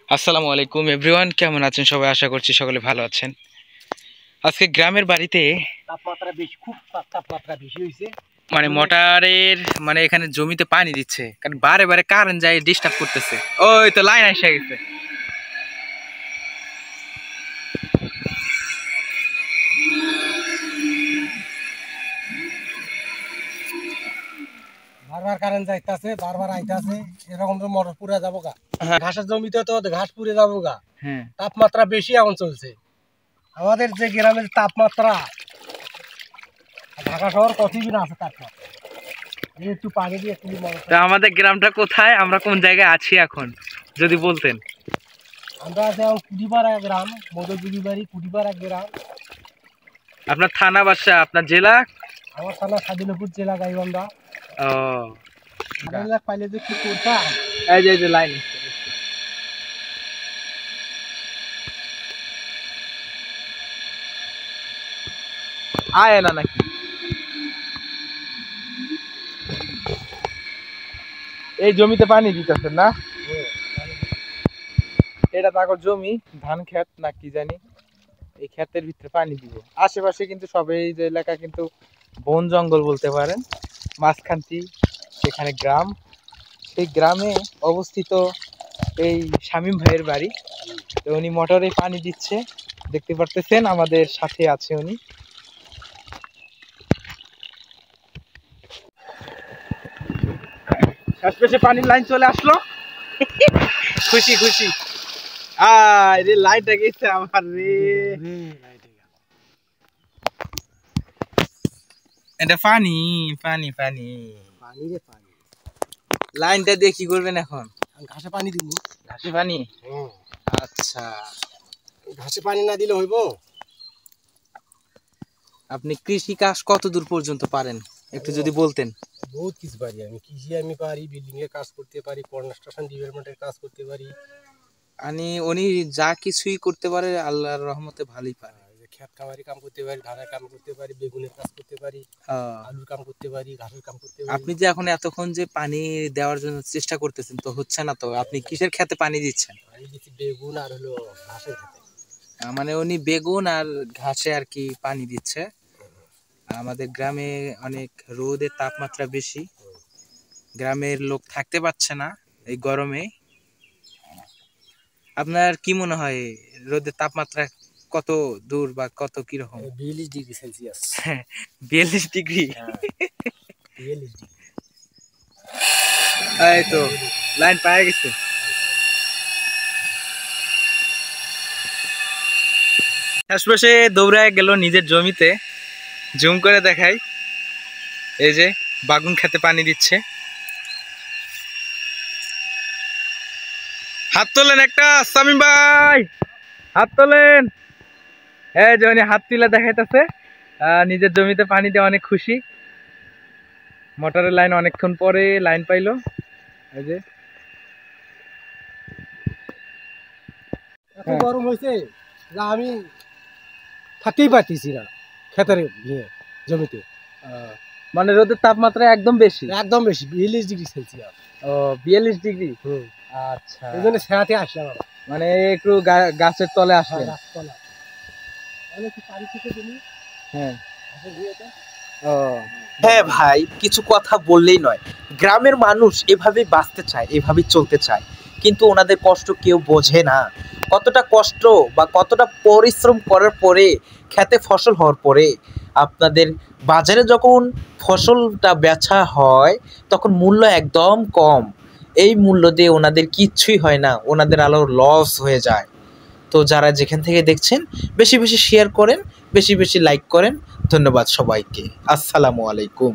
আসসালামু আলাইকুম এভরিওয়ান, কেমন আছেন সবাই? আশা করছি সকলে ভালো আছেন। আজকে গ্রামের বাড়িতে তাপমাত্রা বেশি, খুব তাপমাত্রা বেশি হয়েছে। মানে মোটরের এখানে জমিতে পানি দিচ্ছে, কারণ বারে বারে কারেন্ট যায় ডিস্টার্ব করতেছে। ওই তো লাইন এসে গেছে। বারবার কারেন্ট যাইতাছে, বারবার আইতাছে, এরকম তো মোটর পুড়ে যাবো গা। হ্যাঁ। ঘাসের জমিতে তো ঘাস পুড়ে যাবো গা। হ্যাঁ, তাপমাত্রা বেশি এখন চলছে। আমাদের যে গ্রামের তাপমাত্রা, ঢাকা শহর কতদিন আছে তাপমাত্রা, একটু পানি দিয়ে একটু তা আমাদের গ্রামটা কোথায়, আমরা কোন জায়গায় আছি এখন যদি বলতেন? আমরা আছি এখন কুড়িপাড়া গ্রাম, মধুপুরিবাড়ি কুড়িপাড়া গ্রাম। আপনার থানা বাসা, আপনার জেলা? আমার থানা স্বাধীনপুর জেলা গাইবান্ধা। ও, পাইলে যে কি করতাম। এই যে লাইন আয় না নাকি? এই জমিতে পানি দিতেছেন না? এটা তাকর জমি, ধান ক্ষেত না কি জানি। এই ক্ষেতের ভিতরে পানি দিব। আশেপাশে কিন্তু সবাই যে এলাকা কিন্তু বন জঙ্গল বলতে পারেন। মাঝখানটি এখানে গ্রাম। সেই গ্রামে অবস্থিত এই শামীম ভাইয়ের বাড়ি। তো উনি মোটরে পানি দিচ্ছে, দেখতে পারতেছেন, আমাদের সাথে আছে উনি। শেষমেশে পানির লাইন চলে আসলো। খুশি খুশি। রে লাইনটা গেছে আমার রে। এটা পানি পানি পানি পানি রে পানি। লাইনটা দিয়ে কি করবেন এখন? ঘাসে পানি দিব। ঘাসে পানি? আচ্ছা, ঘাসে পানি না দিলে হইব? আপনি কৃষি কাজ কত দূর পর্যন্ত পারেন একটু যদি বলতেন? বহুত কিছু পারি আমি। কৃষি আমি পারি, বিল্ডিং এর কাজ করতে পারি, কনস্ট্রাকশন ডিপার্টমেন্টের কাজ করতে পারি। উনি যা কিছুই করতে পারে আল্লাহর রহমতে ভালোই পারে। খেত খামারি কাম করতে পারি, ধানের কাম করতে পারি, বেগুনের কাজ করতে পারি, আলুর কাম করতে পারি, ঘাসের কাম করতে পারি। আপনি যে এখন এতক্ষণ যে পানি দেওয়ার জন্য চেষ্টা করতেছেন, তো হচ্ছে না, তো আপনি কিসের খেতে পানি দিচ্ছেন? আমি দিচ্ছি বেগুন আর হলো ঘাসের খেতে। মানে উনি বেগুন আর ঘাসে আর কি পানি দিচ্ছে। আমাদের গ্রামে অনেক রোদের তাপমাত্রা বেশি, গ্রামের লোক থাকতে পারছে না এই গরমে। আপনার কি মনে হয় রোদের তাপমাত্রা কত দূর বা কত কিরকম? 42 ডিগ্রি সেলসিয়াস। 42 ডিগ্রি? 42 ডিগ্রি। এই তো লাইন পায়ে গেছে। শেষমেশে দৌড়ায় গেল নিজের জমিতে। জুম করে দেখাই, এই যে বাগুন খেতে পানি দিচ্ছে। হাত তোলেন একটা, শামীম ভাই হাত তোলেন। এই যে উনি হাত তুলে দেখাইতেছে, নিজের জমিতে পানি দিয়ে অনেক খুশি। মোটরের লাইন অনেকক্ষণ পরে লাইন পাইলো। এই যে এত গরম হয়েছে যে আমি থাকতেই পারতেছি না খেতের জমিতে। মানে রোদের তাপমাত্রা একদম বেশি, একদম বেশি, 42 ডিগ্রি সেলসিয়াস। ও 42 ডিগ্রি। আচ্ছা, এই জন্য ছায়াতে আসলাম। মানে একটু গাছের তলে আসলেন। হ্যাঁ হ্যাঁ ভাই, কিছু কথা বললেই নয়। গ্রামের মানুষ এভাবে বাঁচতে চায়, এভাবে চলতে চায়, কিন্তু ওনাদের কষ্ট কেউ বোঝে না। কতটা কষ্ট বা কতটা পরিশ্রম করার পরে খেতে ফসল হওয়ার পরে আপনাদের বাজারে যখন ফসলটা বেচা হয় তখন মূল্য একদম কম। এই মূল্য দিয়ে ওনাদের কিচ্ছুই হয় না, ওনাদের আলো লস হয়ে যায়। তো যারা যেখান থেকে দেখছেন বেশি বেশি শেয়ার করেন, বেশি বেশি লাইক করেন। ধন্যবাদ সবাইকে। আসসালামু আলাইকুম।